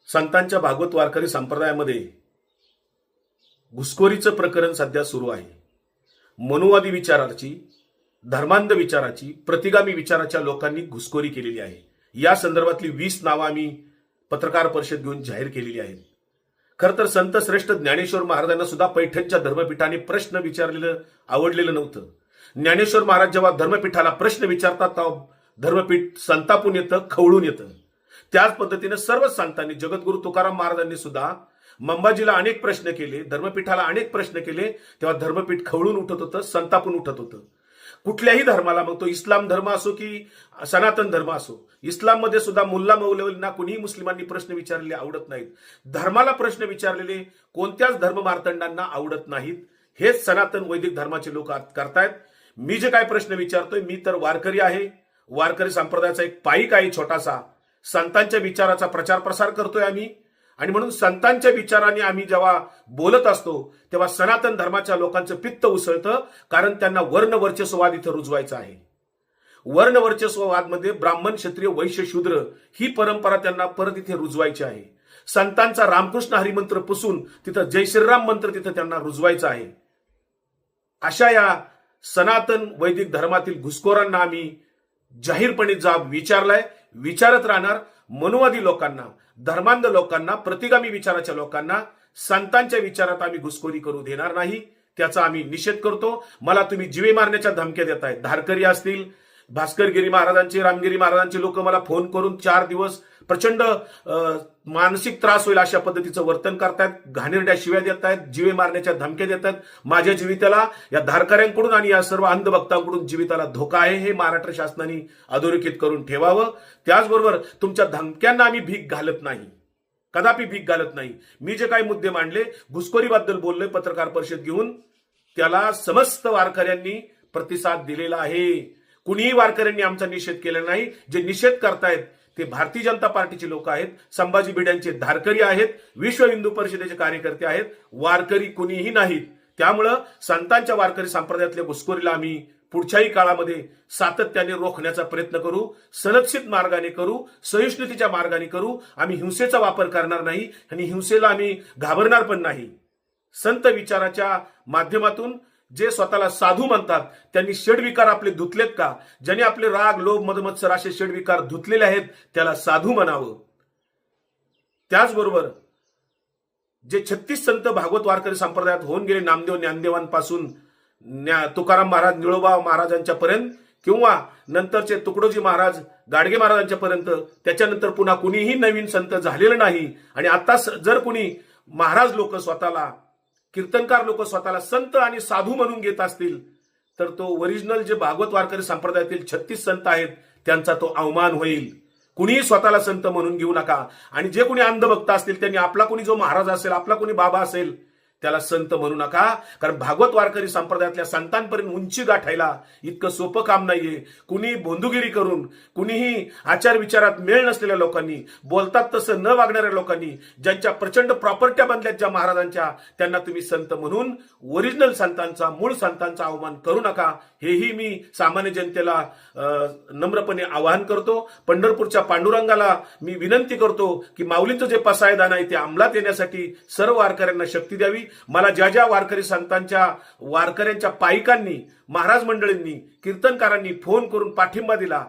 संतांच्या भागवत वारकरी संप्रदायामध्ये घुसखोरीचं प्रकरण सध्या सुरू आहे। मनुवादी विचाराची, धर्मांध विचाराची, प्रतिगामी विचाराच्या लोकांनी घुसखोरी केलेली आहे। या संदर्भातली 20 नावं आम्ही पत्रकार परिषद घेऊन जाहीर केलेली आहेत। खरं तर संत श्रेष्ठ ज्ञानेश्वर महाराजांना सुद्धा पैठणच्या धर्मपीठाने प्रश्न विचारलेलं आवडलेलं नव्हतं। ज्ञानेश्वर महाराज जेव्हा धर्मपीठाला प्रश्न विचारतात तेव्हा धर्मपीठ संतापून येतं, खवळून येतं। त्याच पद्धतीने सर्व संतांनी, जगद्गुरु तुकाराम महाराजांनी सुद्धा मंबाजीला अनेक प्रश्न केले, धर्मपीठाला अनेक प्रश्न केले, तेव्हा धर्मपीठ खवळून उठत होतं, संतापून उठत होतं। कुठल्याही धर्माला, मग तो इस्लाम धर्म असो की सनातन धर्म असो, इस्लाममध्ये सुद्धा मुल्ला मौलवींना कुणीही मुस्लिमांनी प्रश्न विचारलेले आवडत नाहीत। धर्माला प्रश्न विचारलेले कोणत्याच धर्म मार्तंडांना आवडत नाहीत। हेच सनातन वैदिक धर्माचे लोक करतायत। मी जे काय प्रश्न विचारतोय, मी तर वारकरी आहे, वारकरी संप्रदायाचा एक पाईक आहे छोटासा। संतांच्या विचाराचा प्रचार प्रसार करतोय आम्ही, आणि म्हणून संतांच्या विचाराने आम्ही जेव्हा बोलत असतो तेव्हा सनातन धर्माच्या लोकांचं पित्त उसळतं, कारण त्यांना वर्णवर्चस्ववाद इथं रुजवायचा आहे। वर्णवर्चस्ववादमध्ये ब्राह्मण, क्षत्रिय, वैश्य, शूद्र ही परंपरा त्यांना परत इथे रुजवायची आहे। संतांचा रामकृष्ण हरिमंत्र पुसून तिथं जय श्रीराम मंत्र तिथं त्यांना रुजवायचा आहे। अशा या सनातन वैदिक धर्मातील घुसखोरांना आम्ही जाहीरपणे जाब विचारलाय, विचारत राहणार। मनुवादी लोकांना, धर्मांध लोकांना, प्रतिगामी विचाराच्या लोकांना संतांच्या विचारात आम्ही घुसखोरी करू देणार नाही, त्याचा आम्ही निषेध करतो। मला तुम्ही जीवे मारण्याच्या धमक्या देताय। धारकरी असतील, भास्करगिरी महाराजांचे, रामगिरी महाराजांचे लोक मला फोन करून 4 दिवस प्रचंड मानसिक त्रास होईल अशा पद्धतीचं वर्तन करतायत, घाणेरड्या शिव्या देत आहेत, जीवे मारण्याच्या धमक्या देतात। माझ्या जीविताला, या धारकऱ्यांकडून आणि या सर्व अंधभक्तांकडून जीविताला धोका आहे, हे महाराष्ट्र शासनाने अधोरेखित करून ठेवावं। त्याचबरोबर तुमच्या धमक्यांना आम्ही भीक घालत नाही, कदापि भीक घालत नाही। मी जे काही मुद्दे मांडले, घुसखोरीबद्दल बोललोय पत्रकार परिषद घेऊन, त्याला समस्त वारकऱ्यांनी प्रतिसाद दिलेला आहे। कुणीही वारकऱ्यांनी आमचा निषेध केलेला नाही। जे निषेध करतायत ते भारतीय जनता पार्टीचे लोक आहेत, संभाजी भिड्यांचे धारकरी आहेत, विश्व हिंदू परिषदेचे कार्यकर्ते आहेत, वारकरी कुणीही नाहीत। त्यामुळं संतांच्या वारकरी संप्रदायातल्या घुसखोरीला आम्ही पुढच्याही काळामध्ये सातत्याने रोखण्याचा प्रयत्न करू, संरक्षित मार्गाने करू, सहिष्णुतेच्या मार्गाने करू। आम्ही हिंसेचा वापर करणार नाही आणि हिंसेला आम्ही घाबरणार पण नाही। संत विचाराच्या माध्यमातून जे स्वतःला साधू म्हणतात त्यांनी षड्विकार आपले धुतलेत का? ज्यांनी आपले राग, लोभ, मद, मत्सर असे षड्विकार धुतलेले आहेत त्याला साधू म्हणावं। त्याचबरोबर जे 36 संत भागवत वारकरी संप्रदायात होऊन गेले, नामदेव ज्ञानदेवांपासून तुकाराम महाराज, निळोबा महाराजांच्या पर्यंत, किंवा नंतरचे तुकडोजी महाराज, गाडगे महाराजांच्या पर्यंत, त्याच्यानंतर पुन्हा कुणीही नवीन संत झालेलं नाही। आणि आता जर कुणी महाराज लोक स्वतःला, कीर्तनकार लोक स्वतःला संत आणि साधू म्हणून घेत असतील तर तो ओरिजिनल जे भागवत वारकरी संप्रदायातील 36 संत आहेत त्यांचा तो अवमान होईल। कुणीही स्वतःला संत म्हणून घेऊ नका। आणि जे कोणी अंधभक्त असतील त्यांनी आपला कोणी जो महाराज असेल, आपला कोणी बाबा असेल, त्याला संत म्हणू नका। कारण भागवत वारकरी संप्रदायातल्या संतांपर्यंत उंची गाठायला इतकं सोपं काम नाहीये। कुणी बोंधुगिरी करून, कुणीही आचार विचारात मेळ नसलेल्या लोकांनी, बोलतात तसं न वागणाऱ्या लोकांनी, ज्यांच्या प्रचंड प्रॉपर्ट्या बनल्यात ज्या महाराजांच्या, त्यांना तुम्ही संत म्हणून ओरिजिनल संतांचा, मूळ संतांचा अवमान करू नका, हेही मी सामान्य जनतेला नम्रपणे आवाहन करतो। पंढरपूरच्या पांडुरंगाला मी विनंती करतो की माऊलींचं जे पसायदान आहे ते अंमलात येण्यासाठी सर्व वारकऱ्यांना शक्ती द्यावी। मला ज्या ज्या वारकरी संतांच्या, वारकऱ्यांच्या पाईकांनी, महाराज मंडळींनी, कीर्तनकारांनी फोन करून पाठिंबा दिला,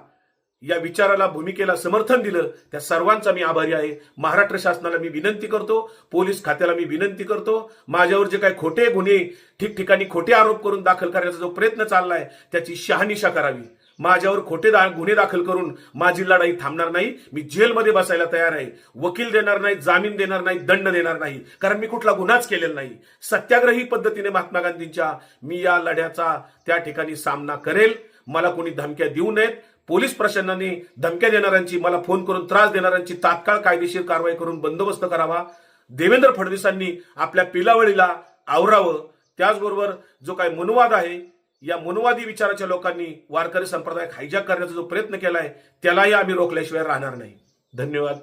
या विचाराला, भूमिकेला समर्थन दिलं, त्या सर्वांचा मी आभारी आहे। महाराष्ट्र शासनाला मी विनंती करतो, पोलीस खात्याला मी विनंती करतो, माझ्यावर जे काही खोटे गुन्हे, ठिकठिकाणी खोटे आरोप करून दाखल करण्याचा जो प्रयत्न चाललाय त्याची शहानिशा करावी। माझ्यावर खोटे गुन्हे दाखल करून माझी लढाई थांबणार नाही। मी जेलमध्ये बसायला तयार आहे, वकील देणार नाही, जामीन देणार नाही, दंड देणार नाही, कारण मी कुठला गुन्हाच केलेला नाही। सत्याग्रही पद्धतीने महात्मा गांधींच्या मी या लढ्याचा त्या ठिकाणी सामना करेल। मला कोणी धमक्या देऊ नयेत। पोलीस प्रशासनाने धमक्या देणाऱ्यांची, मला फोन करून त्रास देणाऱ्यांची तात्काळ कायदेशीर कारवाई करून बंदोबस्त करावा। देवेंद्र फडणवीसांनी आपल्या पिलावळीला आवरावं। त्याचबरोबर जो काही मनुवाद आहे, या मनुवादी विचाराच्या लोकांनी वारकरी संप्रदाय हायजॅक करण्याचा जो प्रयत्न केलाय त्यालाही आम्ही रोखल्याशिवाय राहणार नाही। धन्यवाद।